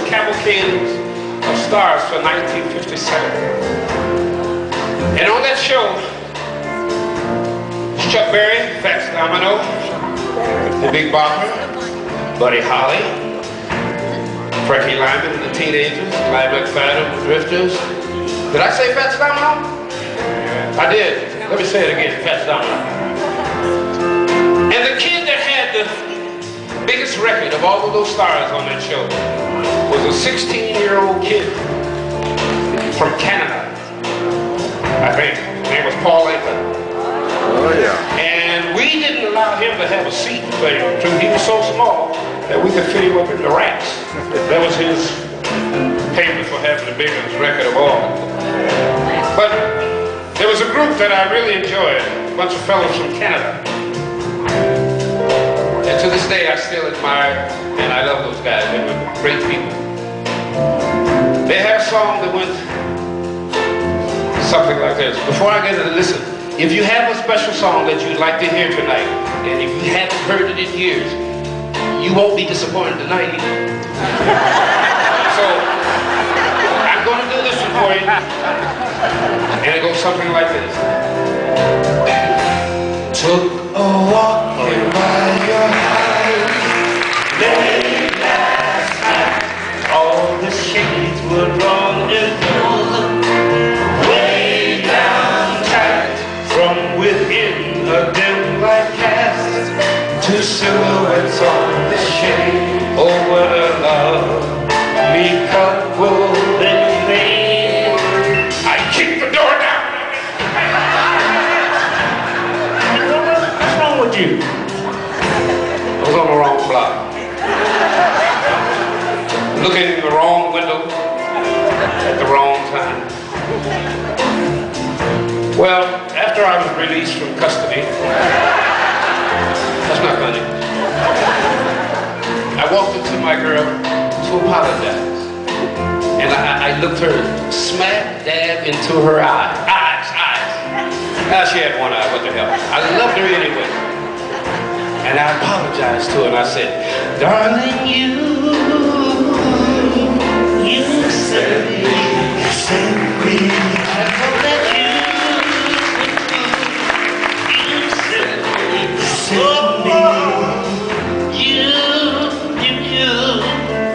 cavalcades of stars for 1957. And on that show, Chuck Berry, Fats Domino, the Big Bopper, Buddy Holly, Frankie Lyman and the Teenagers, Clyde McFadden, the Drifters. Did I say Fats Domino? I did. Let me say it again, Fats Domino. And the kid that had the biggest record of all of those stars on that show was a 16-year-old kid from Canada, I think. His name was Paul Anka. Oh, yeah. And we didn't allow him to have a seat, but he was so small that we could fit him up in the ranks. That was his payment for having the biggest record of all. But there was a group that I really enjoyed, a bunch of fellows from Canada. And to this day, I still admire and I love those guys. They were great people. They had a song that went something like this. Before I get into listen, if you have a special song that you'd like to hear tonight, and if you haven't heard it in years, you won't be disappointed tonight either. So, I'm going to do this one for you. And it goes something like this. Took a walk by your house late last night. All the shades were drawn and pulled way down tight. From within a dim light cast two silhouettes on the shade. Oh, what a love me couple they made. I kicked the door down. What's wrong with you? I was on the wrong block. Looking in the wrong window at the wrong time. Well, after I was released from custody, that's not funny, I walked up to my girl to apologize. And I looked her smack dab into her eyes. Now she had one eye, what the hell. I loved her anyway. And I apologized to her and I said, darling, you said me, I told that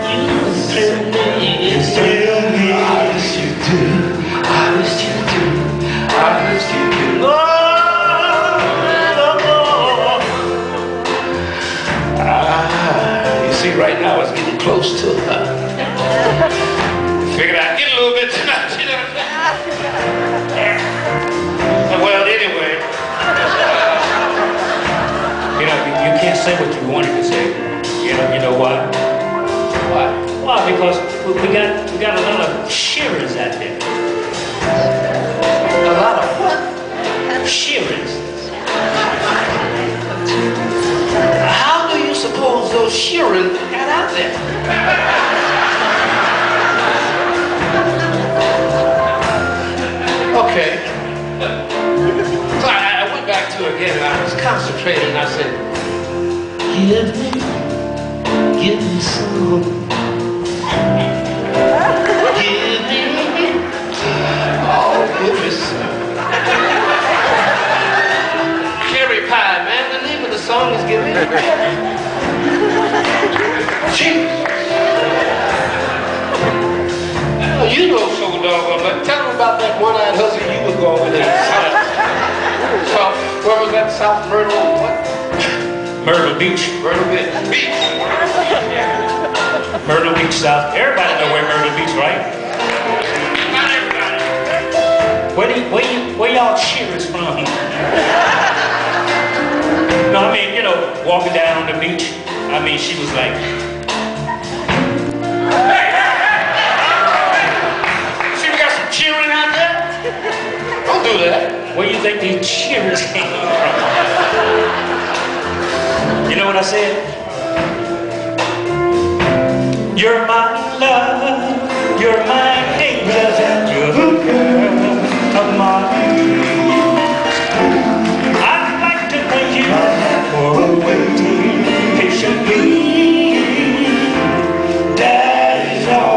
you said me, honest you do, honest you do, honest you do. You see, right now it's getting close to her. Figured I'd get a little bit tonight, you know. Well, anyway, you know, you can't say what you wanted to say. You know why? Why? Well, because we got a lot of shearers out there. A lot of what? Shearers. How do you suppose those shearers got out there? Okay. So I went back to it again and I was concentrating and I said, give me some. Give me, oh, give me some. Cherry pie, man. The name of the song is Give Me. Jesus. Oh, you know so doggone, but tell them about that one-eyed husband you was going with in South, where was that? South Myrtle, what? Myrtle Beach. Myrtle Beach. Myrtle Beach, South. Everybody know where Myrtle Beach, right? Not everybody. Where y'all cheers from? No, I mean, you know, walking down on the beach. I mean, she was like, Hey! See, we got some cheering out there? Don't do that. where do you think these cheers came from? You know what I said? You're my love, you're my angel, you're the girl of my dreams. I'd like to thank you for waiting patiently. That is all.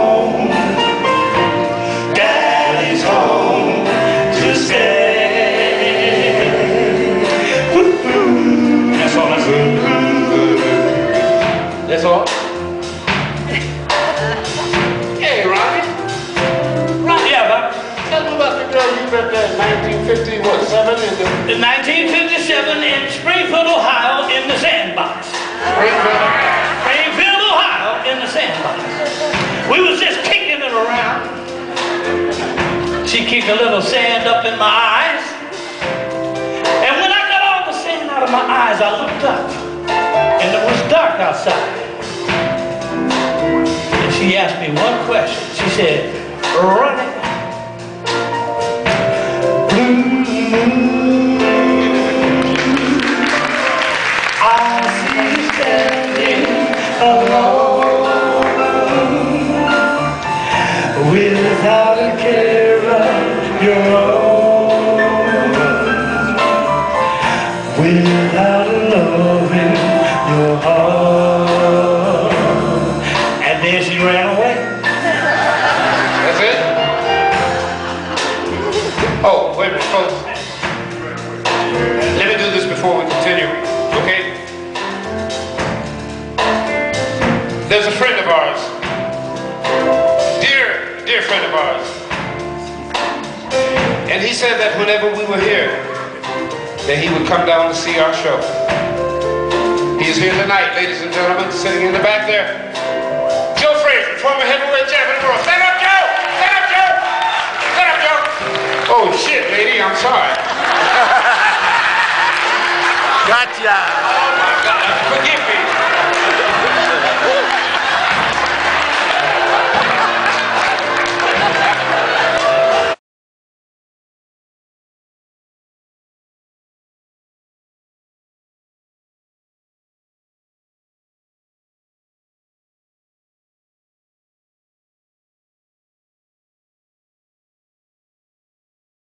1957 in 1957 in Springfield, Ohio, in the sandbox. Springfield, Ohio, in the sandbox. We was just kicking it around. She kicked a little sand up in my eyes. And when I got all the sand out of my eyes, I looked up. And it was dark outside. And she asked me one question. She said, "Ronnie, I see you standing alone, without a care of your own, without a love in your heart." And then she ran away. That's it? Oh, wait a minute, folks. Let me do this before we continue, okay? There's a friend of ours, dear friend of ours, and he said that whenever we were here, that he would come down to see our show. He is here tonight, ladies and gentlemen, sitting in the back there. Joe Frazier, former heavyweight champion of the world. Stand up, Joe! Stand up, Joe! Stand up, Joe! Oh, shit, lady, I'm sorry. Gotcha! Oh, my God, forgive me.